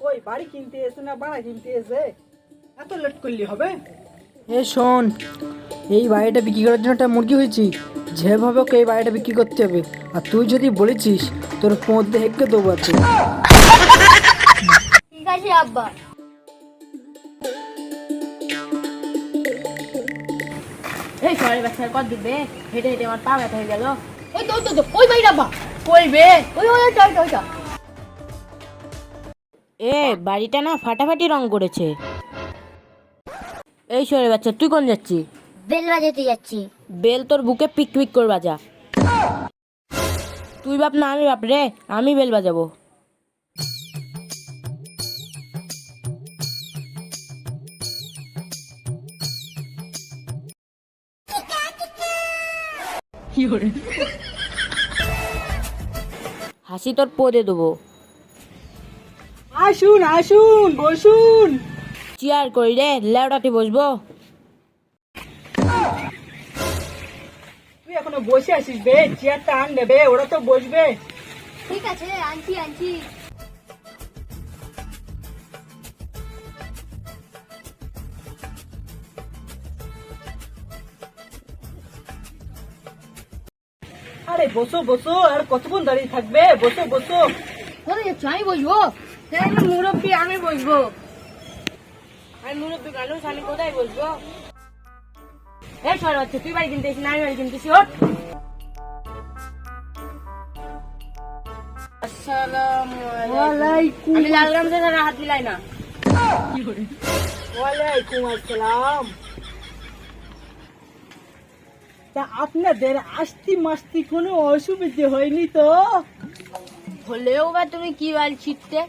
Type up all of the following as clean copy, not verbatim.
কই বাড়ি কিনতে এসে না বাড়া কিনতে এসে এত লেট করলি হবে? এ শোন, এই বাড়িটা বিক্রি করার জন্য একটা মুরগি হয়েছি, যেভাবে ওকে এই বাড়িটা বিক্রি করতে হবে। আর তুই যদি বলেছিস তোর মধ্যে হেঁকে দেবো আর তুই। ঠিক আছে আব্বা। এই সরে বাচ্চা কত দিবে, হেঁটে হেঁটে আমার পা ব্যথা হয়ে গেল। ওই তো ওই ভাই আব্বা। কইবে ওই ওই চল চল চল। এ বাড়িটা না ফাটাফাটি রং করেছে। এই সরে বাচ্চা তুই কোন যাচ্ছি? বেল বাজাতে যাচ্ছি। বেল তোর বুকে পিক পিক করে বাজা। তুই বাপ না আমি বাপ রে, আমি বেল বাজাবো। হাসি তোর পদে দেবো। আসুন আসুন বসুন। চেয়ার করি রে, লেওড়াতে বসবো। তুই এখনো বসে আছিস বে, চেয়ারটা আন নেবে, ওরা তো বসবে। ঠিক আছে আনছি আনছি। আরে বসো বসো, আর কতক্ষণ দাঁড়িয়ে থাকবে? বসো বসো। কোথায় যাচ্ছ? আমি বসবো। মুরব্বী আমি বসবো। আমি মুরব্বী মানুষ, আমি কোথায় বসবো? এই সর বাচ্চা তুই বাড়ি কিনতে এসি না আমি বাড়ি কিনতেছি। ওঠ। আসসালামু আলাইকুম। আমি লাল গামছা ছাড়া হাত মিলাই না। ওয়ালাইকুম আসসালাম। তা আপনাদের আস্তি মাস্তি কোনো অসুবিধে হয়নি তো? হলেও বা তুমি কি বাল ছিটতে?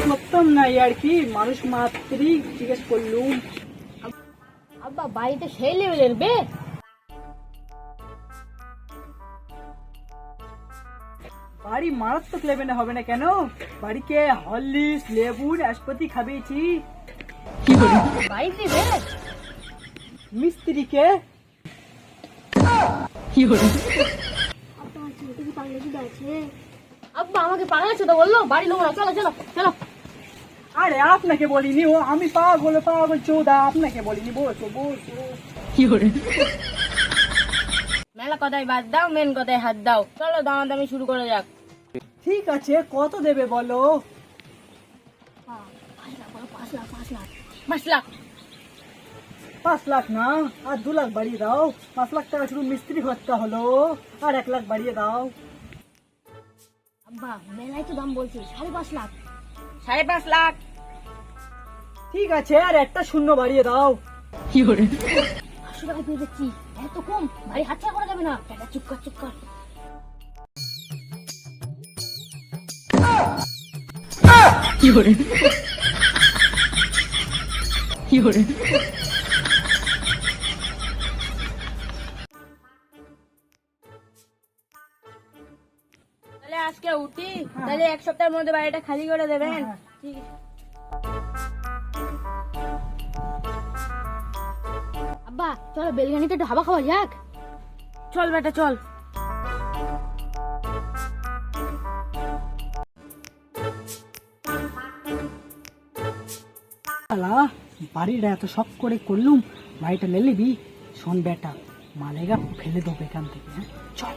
করতাম না আর কি, মানুষ মাত্রই জিজ্ঞেস করলুম। আব্বা বাড়িতে সেই লেভেলের বে। বাড়ি মারাত্মক লেভেলে হবে না কেন? বাড়িকে হরলিক্স লেবু নাশপাতি খাবিয়েছি। বাড়িতে বে। মিস্ত্রিকে আব্বা আমাকে পাগলাচ্ছ তো বললো, বাড়ি লোক না। চলো চলো চলো। আরে আপনাকে বলিনি, ও আমি পাগল পাগল চোদা, আপনাকে বলিনি। বসো বসো। মেলা কথায় বাদ দাও, মেন কথায় হাত দাও। চলো দামাদামি শুরু করা যাক। ঠিক আছে, কত দেবে বলো? 5 লাখ 5 লাখ 5 লাখ। 5 লাখ না, আর 2 লাখ বাড়িয়ে দাও। 5 লাখ টাকা শুধু মিস্ত্রি খরচা হলো, আর 1 লাখ বাড়িয়ে দাও। আব্বা মেলায় তো দাম বলছে 5.5 লাখ। 5.5 লাখ। ঠিক আছে, আর একটা শূন্য বাড়িয়ে দাও। 500 টাকা দিয়ে দিচ্ছি। এত কম বাড়ি হাতছাড়া করা যাবে না। টাকা চুপ কর চুপ কর। তাহলে আজকে উঠি, তাহলে 1 সপ্তাহের মধ্যে বাড়িটা খালি করে দেবেন। হ্যাঁ। ঠিক আছে। আব্বা চলো বেলগানিতে একটু হাওয়া খাওয়া যাক। চল বেটা চল। শালা, বাড়িটা এত শখ করে করলুম, বাড়িটা নিয়ে নিবি। শোন বেটা, মালেগা ফেলে দেবো এখান থেকে। হ্যাঁ চল।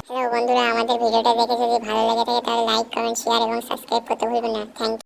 হ্যালো বন্ধুরা, আমাদের ভিডিওটা দেখে যদি ভালো লেগে থাকে তাহলে লাইক কমেন্ট শেয়ার এবং সাবস্ক্রাইব করতে ভুলবেন না। Thank you.